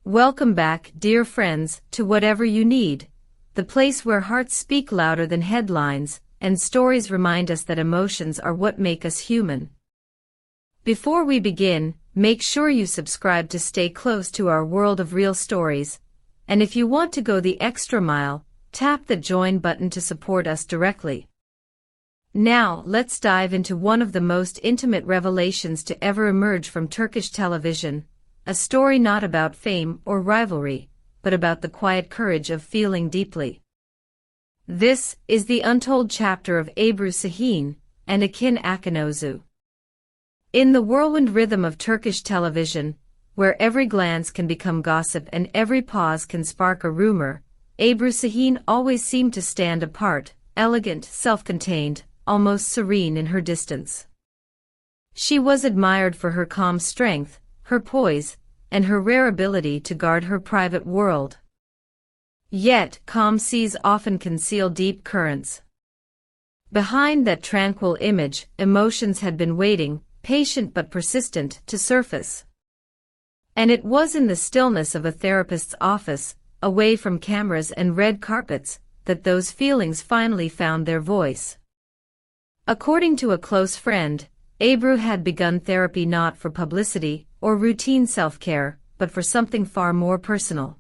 Welcome back, dear friends, to Whatever You Need, the place where hearts speak louder than headlines, and stories remind us that emotions are what make us human. Before we begin, make sure you subscribe to stay close to our world of real stories, and if you want to go the extra mile, tap the join button to support us directly. Now, let's dive into one of the most intimate revelations to ever emerge from Turkish television. A story not about fame or rivalry, but about the quiet courage of feeling deeply. This is the untold chapter of Ebru Şahin and Akın Akınözü. In the whirlwind rhythm of Turkish television, where every glance can become gossip and every pause can spark a rumor, Ebru Şahin always seemed to stand apart, elegant, self-contained, almost serene in her distance. She was admired for her calm strength, her poise, and her rare ability to guard her private world. Yet, calm seas often conceal deep currents. Behind that tranquil image, emotions had been waiting, patient but persistent, to surface. And it was in the stillness of a therapist's office, away from cameras and red carpets, that those feelings finally found their voice. According to a close friend, Ebru had begun therapy not for publicity or routine self-care, but for something far more personal.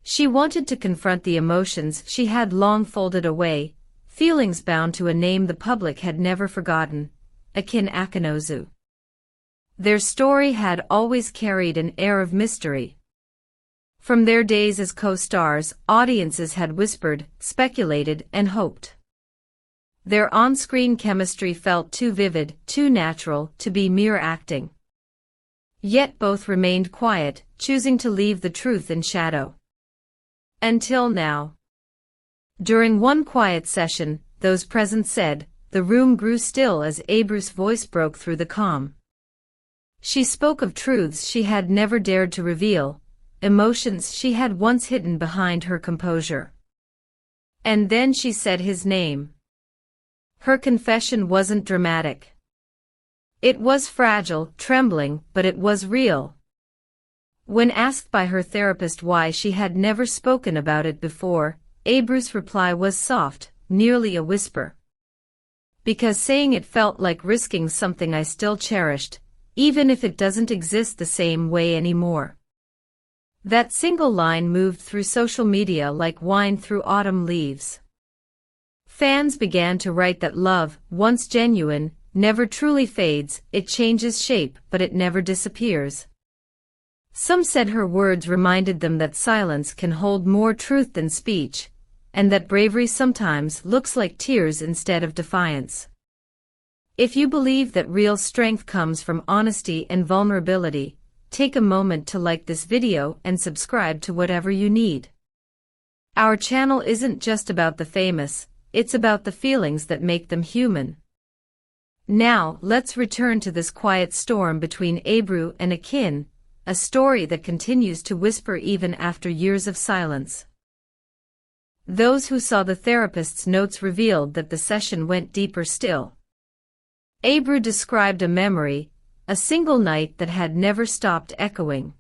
She wanted to confront the emotions she had long folded away, feelings bound to a name the public had never forgotten, Akın Akınözü. Their story had always carried an air of mystery. From their days as co-stars, audiences had whispered, speculated, and hoped. Their on-screen chemistry felt too vivid, too natural, to be mere acting. Yet both remained quiet, choosing to leave the truth in shadow. Until now. During one quiet session, those present said, the room grew still as Ebru's voice broke through the calm. She spoke of truths she had never dared to reveal, emotions she had once hidden behind her composure. And then she said his name. Her confession wasn't dramatic. It was fragile, trembling, but it was real. When asked by her therapist why she had never spoken about it before, Ebru's reply was soft, nearly a whisper. Because saying it felt like risking something I still cherished, even if it doesn't exist the same way anymore. That single line moved through social media like wine through autumn leaves. Fans began to write that love, once genuine, never truly fades, it changes shape, but it never disappears. Some said her words reminded them that silence can hold more truth than speech, and that bravery sometimes looks like tears instead of defiance. If you believe that real strength comes from honesty and vulnerability, take a moment to like this video and subscribe to Whatever You Need. Our channel isn't just about the famous, it's about the feelings that make them human. Now, let's return to this quiet storm between Ebru and Akın, a story that continues to whisper even after years of silence. Those who saw the therapist's notes revealed that the session went deeper still. Ebru described a memory, a single night that had never stopped echoing.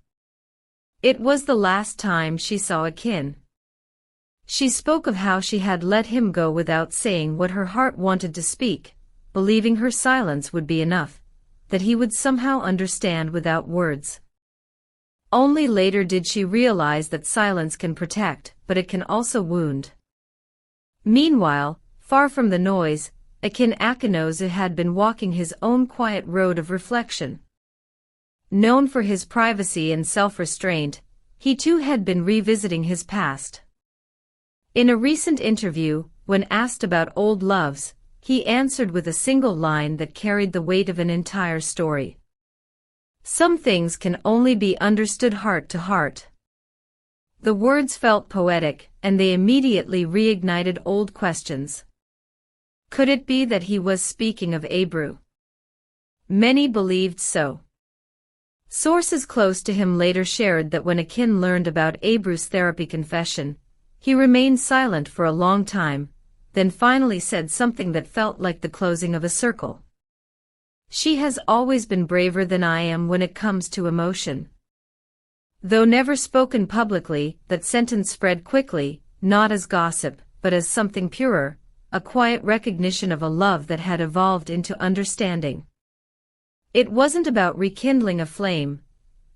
It was the last time she saw Akın. She spoke of how she had let him go without saying what her heart wanted to speak, believing her silence would be enough, that he would somehow understand without words. Only later did she realize that silence can protect, but it can also wound. Meanwhile, far from the noise, Akın Akınözü had been walking his own quiet road of reflection. Known for his privacy and self-restraint, he too had been revisiting his past. In a recent interview, when asked about old loves, he answered with a single line that carried the weight of an entire story. Some things can only be understood heart to heart. The words felt poetic, and they immediately reignited old questions. Could it be that he was speaking of Ebru? Many believed so. Sources close to him later shared that when Akın learned about Ebru's therapy confession, he remained silent for a long time, then finally said something that felt like the closing of a circle. She has always been braver than I am when it comes to emotion. Though never spoken publicly, that sentence spread quickly, not as gossip, but as something purer, a quiet recognition of a love that had evolved into understanding. It wasn't about rekindling a flame.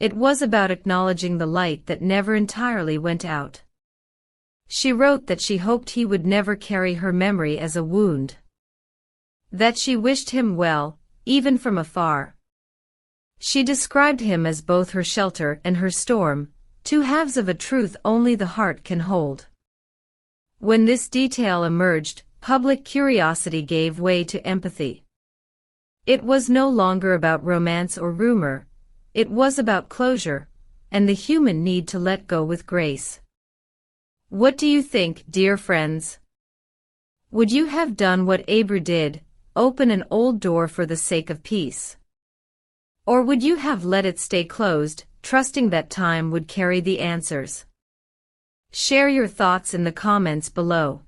It was about acknowledging the light that never entirely went out. She wrote that she hoped he would never carry her memory as a wound. That she wished him well, even from afar. She described him as both her shelter and her storm, two halves of a truth only the heart can hold. When this detail emerged, public curiosity gave way to empathy. It was no longer about romance or rumor. It was about closure, and the human need to let go with grace. What do you think, dear friends? Would you have done what Ebru did, open an old door for the sake of peace? Or would you have let it stay closed, trusting that time would carry the answers? Share your thoughts in the comments below.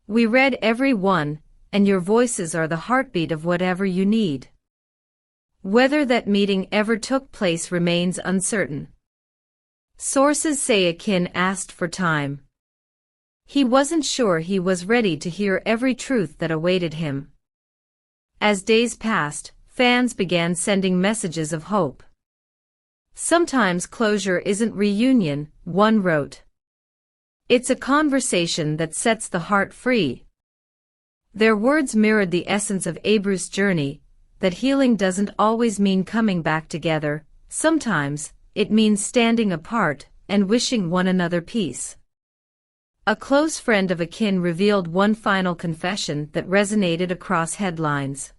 We read every one, and your voices are the heartbeat of whatever you need. Whether that meeting ever took place remains uncertain. Sources say Akın asked for time. He wasn't sure he was ready to hear every truth that awaited him. As days passed, fans began sending messages of hope. Sometimes closure isn't reunion, one wrote. It's a conversation that sets the heart free. Their words mirrored the essence of Ebru's journey, that healing doesn't always mean coming back together, sometimes it means standing apart and wishing one another peace. A close friend of Akın revealed one final confession that resonated across headlines.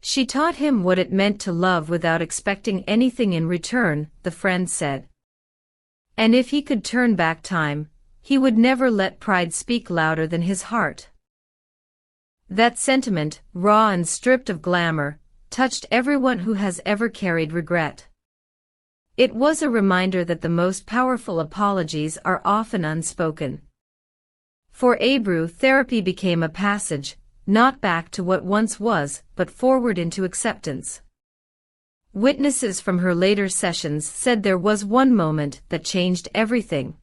She taught him what it meant to love without expecting anything in return, the friend said. And if he could turn back time, he would never let pride speak louder than his heart. That sentiment, raw and stripped of glamour, touched everyone who has ever carried regret. It was a reminder that the most powerful apologies are often unspoken. For Ebru, therapy became a passage, not back to what once was, but forward into acceptance. Witnesses from her later sessions said there was one moment that changed everything.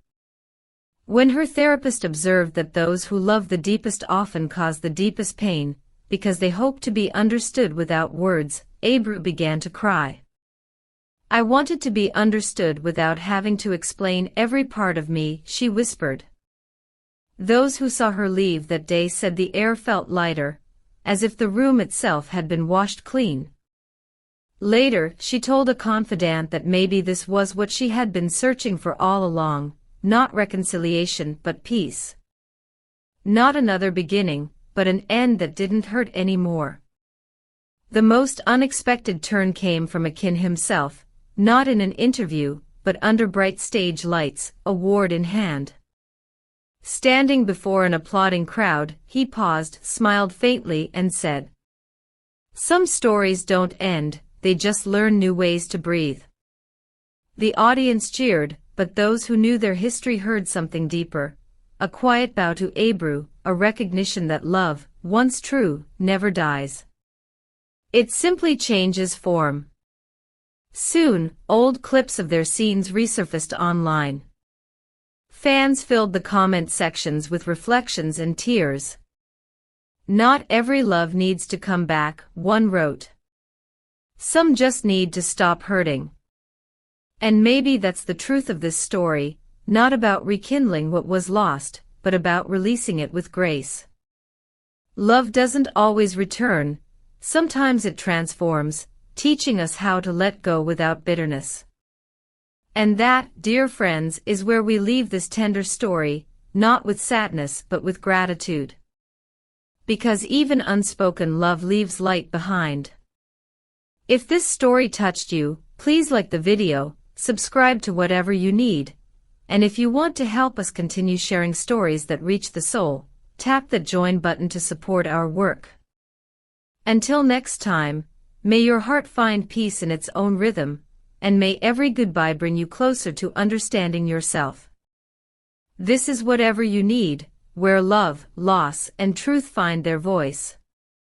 When her therapist observed that those who love the deepest often cause the deepest pain, because they hope to be understood without words, Ebru began to cry. I wanted to be understood without having to explain every part of me, she whispered. Those who saw her leave that day said the air felt lighter, as if the room itself had been washed clean. Later, she told a confidant that maybe this was what she had been searching for all along, not reconciliation but peace. Not another beginning, but an end that didn't hurt anymore. The most unexpected turn came from Akın himself, not in an interview, but under bright stage lights, award in hand. Standing before an applauding crowd, he paused, smiled faintly, and said, "Some stories don't end, they just learn new ways to breathe." The audience cheered, but those who knew their history heard something deeper, a quiet bow to Ebru, a recognition that love, once true, never dies. It simply changes form. Soon, old clips of their scenes resurfaced online. Fans filled the comment sections with reflections and tears. Not every love needs to come back, one wrote. Some just need to stop hurting. And maybe that's the truth of this story, not about rekindling what was lost, but about releasing it with grace. Love doesn't always return, sometimes it transforms, teaching us how to let go without bitterness. And that, dear friends, is where we leave this tender story, not with sadness but with gratitude. Because even unspoken love leaves light behind. If this story touched you, please like the video, subscribe to whatever you need, and if you want to help us continue sharing stories that reach the soul, tap the join button to support our work. Until next time, may your heart find peace in its own rhythm, and may every goodbye bring you closer to understanding yourself. This is Whatever You Need, where love, loss, and truth find their voice.